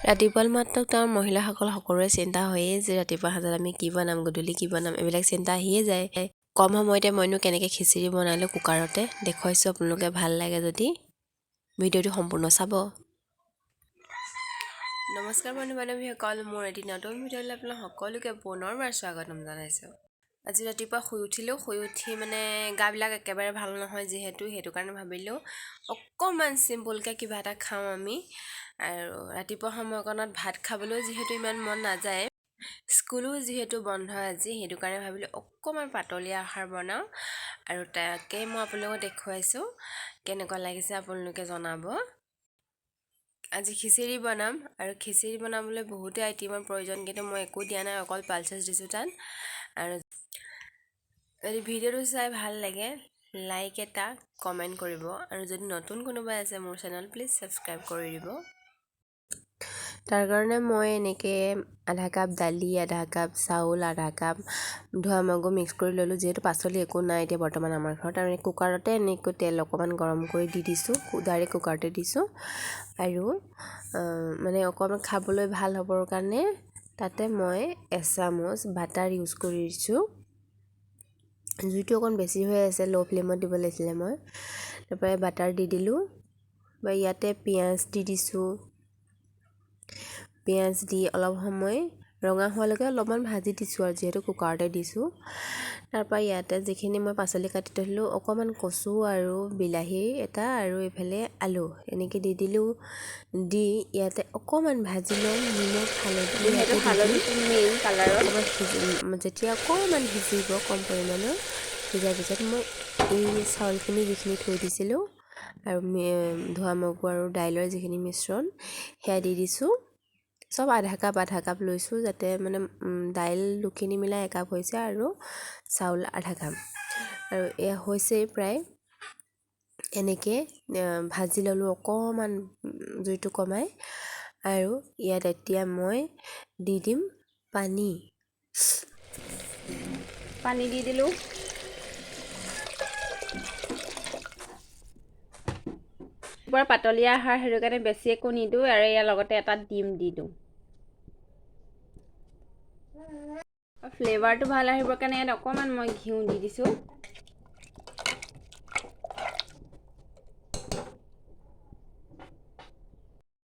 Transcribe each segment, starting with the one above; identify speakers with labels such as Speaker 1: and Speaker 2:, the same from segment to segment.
Speaker 1: ৰাতিপুৱা মাত্ৰ তাৰ মহিলাসকল সকলোৰে চিন্তা হয়েই যে ৰাতিপুৱা সাঁজত আমি কি বনাম, গধূলি কি বনাম, এইবিলাক চিন্তা আহিয়ে যায়। কম সময়তে মইনো কেনেকৈ খিচিৰি বনালোঁ কুকাৰতে দেখুৱাইছোঁ। আপোনালোকে ভাল লাগে যদি ভিডিঅ'টো সম্পূৰ্ণ চাব। নমস্কাৰ বন্ধু বান্ধৱীসকল, মোৰ এটি নতুন ভিডিঅ'লৈ আপোনালোক সকলোকে পুনৰবাৰ স্বাগতম জনাইছোঁ। আজি ৰাতিপুৱা শুই উঠি মানে গাবিলাক একেবাৰে ভাল নহয় যিহেতু, সেইটো কাৰণে ভাবিলোঁ অকণমান চিম্পুলকৈ কিবা এটা খাওঁ আমি। আৰু ৰাতিপুৱা সময়কণত ভাত খাবলৈও যিহেতু ইমান মন নাযায়, স্কুলো যিহেতু বন্ধ আজি, সেইটো কাৰণে ভাবিলোঁ অকণমান পাতলীয়া আহাৰ বনাওঁ। আৰু তাকে মই আপোনালোকক দেখুৱাইছোঁ, কেনেকুৱা লাগিছে আপোনালোকে জনাব। আজি খিচিৰি বনাম, আৰু খিচিৰি বনাবলৈ বহুতে আইটেমৰ প্ৰয়োজন, কিন্তু মই একো দিয়া নাই, অকল পালচেছ দিছোঁ তাত। আৰু যদি ভিডিঅ'টো চাই ভাল লাগে লাইক এটা কমেণ্ট কৰিব, আৰু যদি নতুন কোনোবাই আছে মোৰ চেনেল প্লিজ ছাবস্ক্ৰাইব কৰি দিব। তাৰ কাৰণে মই এনেকৈ আধা কাপ দালি, আধা কাপ চাউল, আধা কাপ ধোৱা মগু মিক্স কৰি ল'লোঁ, যিহেতু পাচলি একো নাই এতিয়া বৰ্তমান আমাৰ ঘৰত। আৰু কুকাৰতে এনেকৈ তেল অকণমান গৰম কৰি দি দিছোঁ, ডাইৰেক্ট কুকাৰতে দিছোঁ। আৰু মানে অকণমান খাবলৈ ভাল হ'বৰ কাৰণে তাতে মই এচামুচ বাটাৰ ইউজ কৰি দিছোঁ। জুইটো অকণ বেছি হৈ আছে, ল' ফ্লেমত দিব লাগিছিলে মই। তাৰপৰা বাটাৰ দি দিলোঁ, বা ইয়াতে পিঁয়াজ দি দিছোঁ। পিঁয়াজ দি অলপ সময় ৰঙা হোৱালৈকে অলপমান ভাজি দিছোঁ, আৰু যিহেতু কুকাৰতে দিছোঁ। তাৰপৰা ইয়াতে যিখিনি মই পাচলি কাটি থৈছিলোঁ, অকণমান কচু আৰু বিলাহী এটা, আৰু এইফালে আলু এনেকৈ দি দিলোঁ। দি ইয়াতে অকণমান ভাজি ল'ম, নিমখ হালধি মেইন কালাৰত যেতিয়া অকণমান সিজিব কম পৰিমাণৰ, সিজাৰ পিছত মই এই চাউলখিনি যিখিনি থৈ দিছিলোঁ আৰু ধোৱা মগু আৰু দাইলৰ যিখিনি মিশ্ৰণ সেয়া দি দিছোঁ। চব আধা কাপ লৈছোঁ, যাতে মানে দাইল দুখিনি মিলাই একাপ হৈছে, আৰু চাউল আধা কাপ। আৰু এয়া হৈছেই প্ৰায়। এনেকৈ ভাজি ল'লোঁ অকণমান জুইটো কমাই। আৰু ইয়াত এতিয়া মই দি দিম পানী দি দিলোঁ। বৰ পাতলীয়া আহাৰ, সেইটো কাৰণে বেছি একো নিদিওঁ, আৰু ইয়াৰ লগতে এটা ডিম দি দিওঁ। ফ্লেভাৰটো ভাল আহিবৰ কাৰণে ইয়াত অকণমান মই ঘিউ দি দিছোঁ।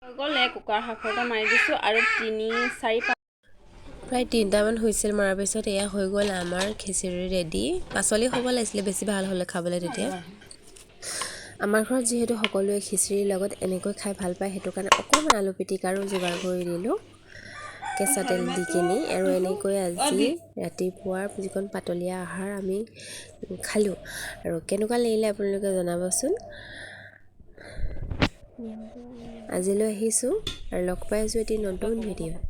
Speaker 1: হৈ গ'ল, কুকাৰ সাফৰটা মাৰি দিছোঁ, আৰু প্ৰায় 3টামান হুইছেল মৰাৰ পিছত এয়া হৈ গ'ল আমাৰ খিচিৰি ৰেডি। পাচলি হ'ব লাগিছিলে বেছি ভাল হ'লে খাবলৈ তেতিয়া। আমাৰ ঘৰত যিহেতু সকলোৱে খিচিৰিৰ লগত এনেকৈ খাই ভাল পায়, সেইটো কাৰণে অকণমান আলু পিটিকাৰো যোগাৰ কৰি দিলোঁ কেঁচা তেল দি কিনি। আৰু এনেকৈ আজি ৰাতিপুৱাৰ যিকণ পাতলীয়া আহাৰ আমি খালোঁ। আৰু কেনেকুৱা লাগিলে আপোনালোকে জনাবচোন। আজিলৈ আহিছোঁ, আৰু লগ পাই আছোঁ এটি নতুন ভিডিঅ'।